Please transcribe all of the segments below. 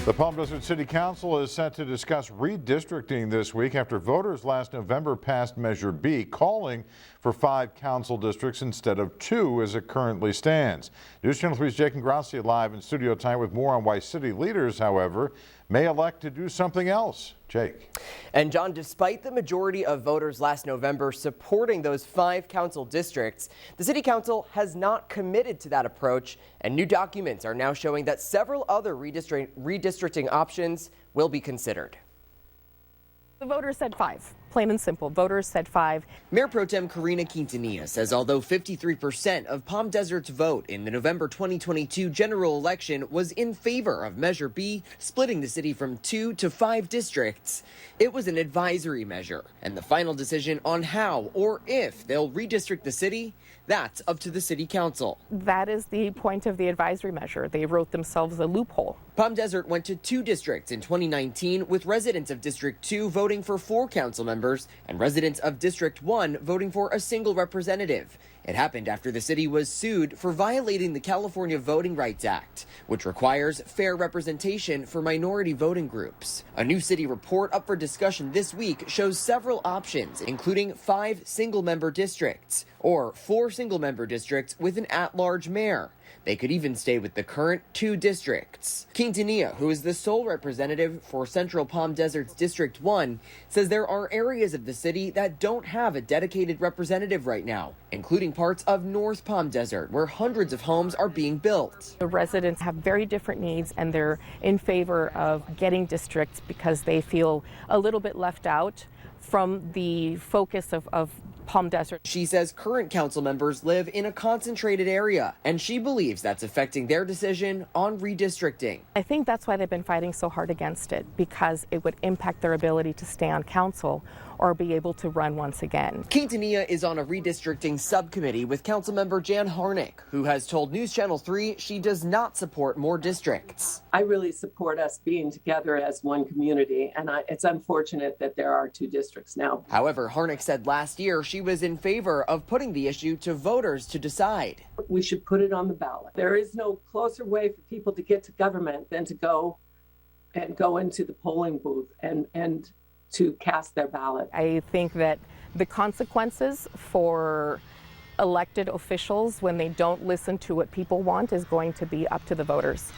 The Palm Desert City Council is set to discuss redistricting this week after voters last November passed Measure B, calling for 5 council districts instead of 2 as it currently stands. News Channel 3's Jake and Gracia live in studio tonight with more on why city leaders, however, may elect to do something else. Jake. And John, despite the majority of voters last November supporting those 5 council districts, the City Council has not committed to that approach, and new documents are now showing that several other redistricting options will be considered. The voters said 5, plain and simple. Voters said 5. Mayor ProTem Karina Quintanilla says although 53% of Palm Desert's vote in the November 2022 general election was in favor of Measure B, splitting the city from 2 to 5 districts, it was an advisory measure, and the final decision on how or if they'll redistrict the city, that's up to the City Council. That is the point of the advisory measure. They wrote themselves a loophole. Palm Desert went to 2 districts in 2019, with residents of District 2 voting for 4 council members and residents of District 1 voting for a single representative. It happened after the city was sued for violating the California Voting Rights Act, which requires fair representation for minority voting groups. A new city report up for discussion this week shows several options, including 5 single-member districts or 4 single-member districts with an at-large mayor. They could even stay with the current 2 districts. Quintanilla, who is the sole representative for Central Palm Desert's District 1, says there are areas of the city that don't have a dedicated representative right now, including parts of North Palm Desert, where hundreds of homes are being built. The residents have very different needs, and they're in favor of getting districts because they feel a little bit left out from the focus of Palm Desert. She says current council members live in a concentrated area, and she believes that's affecting their decision on redistricting. I think that's why they've been fighting so hard against it, because it would impact their ability to stay on council or be able to run once again. Quintanilla is on a redistricting subcommittee with Councilmember Jan Harnick, who has told News Channel 3 she does not support more districts. I really support us being together as one community, and it's unfortunate that there are 2 districts now. However, Harnick said last year she was in favor of putting the issue to voters to decide. We should put it on the ballot. There is no closer way for people to get to government than to go into the polling booth and to cast their ballot. I think that the consequences for elected officials when they don't listen to what people want is going to be up to the voters.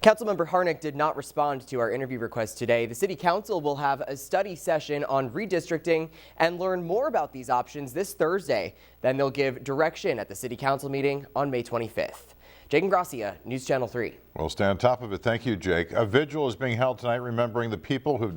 Councilmember Harnick did not respond to our interview request today. The City Council will have a study session on redistricting and learn more about these options this Thursday. Then they'll give direction at the City Council meeting on May 25th. Jake and Gracia, News Channel 3. We'll stay on top of it. Thank you, Jake. A vigil is being held tonight remembering the people who